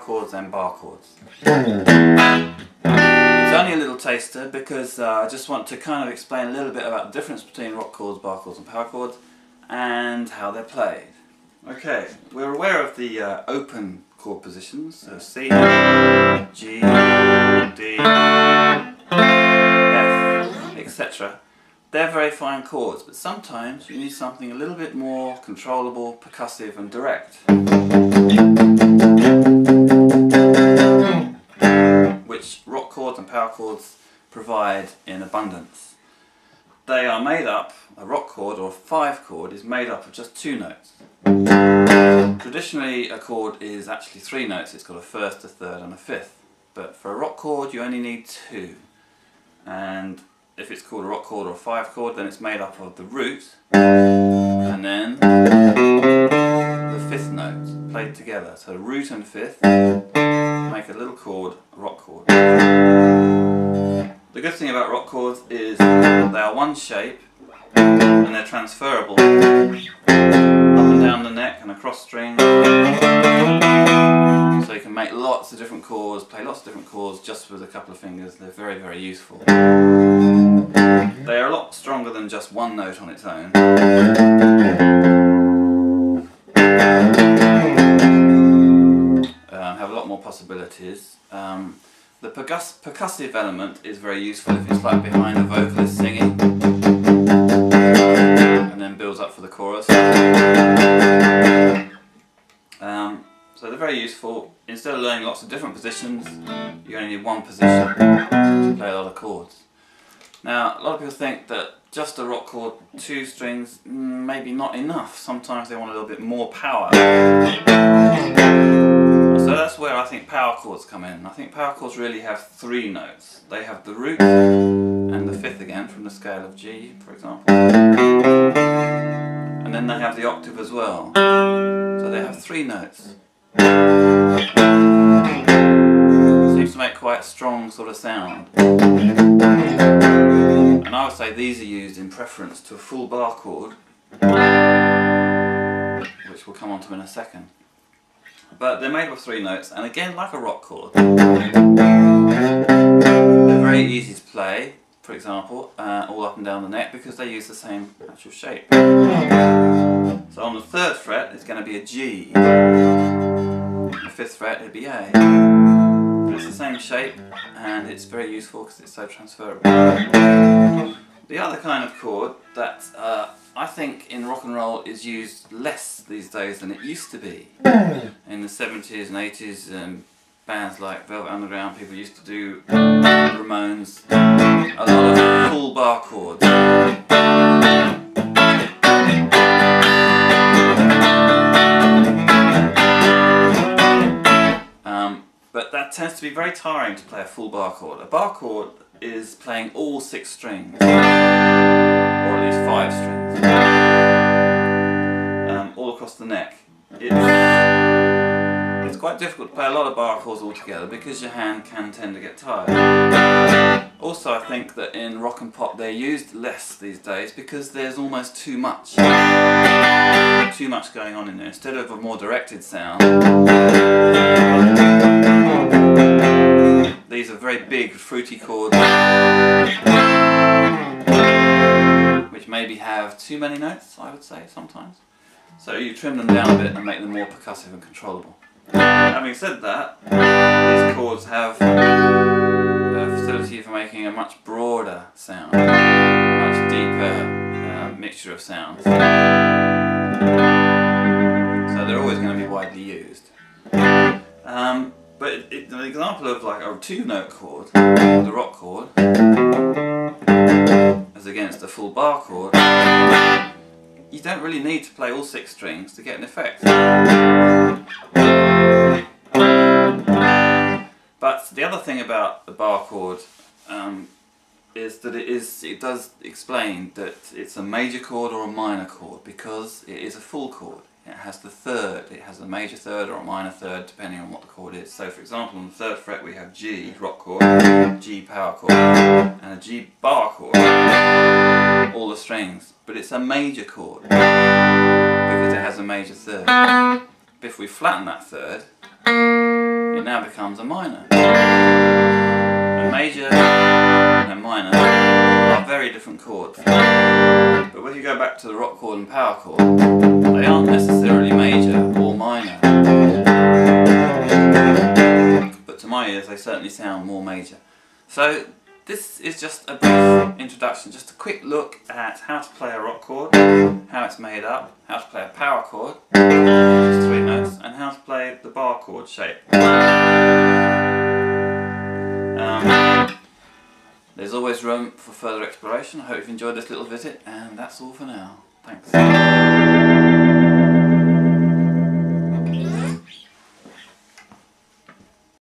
chords and bar chords. It's only a little taster because I just want to kind of explain a little bit about the difference between rock chords, bar chords and power chords and how they're played. Okay, we're aware of the open chord positions, so C, G, D, F, etc. They're very fine chords, but sometimes you need something a little bit more controllable, percussive and direct, which rock chords and power chords provide in abundance. They are made up, a rock chord or a 5 chord is made up of just 2 notes. Traditionally a chord is actually 3 notes, it's got a first, a third and a fifth, but for a rock chord you only need 2. And if it's called a rock chord or a 5 chord, then it's made up of the root and then the 5th note played together. So root and 5th make a little chord, a rock chord. The good thing about rock chords is they are one shape and they're transferable up and down the neck and across strings. So you can make lots of different chords, play lots of different chords just with a couple of fingers. They're very, very useful. They are a lot stronger than just one note on its own. Have a lot more possibilities. The percussive element is very useful if it's like behind a vocalist singing and then builds up for the chorus. So they're very useful. Instead of learning lots of different positions, you only need one position to play a lot of chords. Now, a lot of people think that just a rock chord, 2 strings, maybe not enough. Sometimes they want a little bit more power. So that's where I think power chords come in. I think power chords really have 3 notes. They have the root and the 5th again from the scale of G, for example. And then they have the octave as well. So they have 3 notes. Seems to make quite a strong sort of sound. And I would say these are used in preference to a full bar chord, which we'll come on to in a second. But they're made of 3 notes, and again, like a rock chord, they're very easy to play, for example, all up and down the neck because they use the same actual shape. So on the 3rd fret it's going to be a G, on the 5th fret it'll be A. But it's the same shape and it's very useful because it's so transferable. The other kind of chord that I think in rock and roll is used less these days than it used to be. In the 70s and 80s, bands like Velvet Underground, people used to do Ramones, a lot of full bar chords. But that tends to be very tiring to play a full bar chord. A bar chord is playing all 6 strings, or at least 5 strings, all across the neck. It's quite difficult to play a lot of bar chords all together because your hand can tend to get tired. Also, I think that in rock and pop they're used less these days because there's almost too much going on in there. Instead of a more directed sound, these are very big, fruity chords, which maybe have too many notes, I would say, sometimes. So you trim them down a bit and make them more percussive and controllable. Having said that, these chords have a facility for making a much broader sound, much deeper mixture of sounds. So they're always going to be widely used. But an example of like a 2-note chord, the rock chord, as against a full bar chord, you don't really need to play all 6 strings to get an effect. But the other thing about the bar chord is that it does explain that it's a major chord or a minor chord because it is a full chord. It has the third, it has a major third or a minor third depending on what the chord is. So for example on the 3rd fret we have G, rock chord, G power chord and a G bar chord, all the strings. But it's a major chord because it has a major third. But if we flatten that third it now becomes a minor. A major and a minor are very different chords. But when you go back to the rock chord and power chord, they aren't necessarily major or minor. But to my ears they certainly sound more major. So this is just a brief introduction, just a quick look at how to play a rock chord, how it's made up, how to play a power chord, just 3 notes, and how to play the bar chord shape. There's always room for further exploration. I hope you've enjoyed this little visit, and that's all for now. Thanks.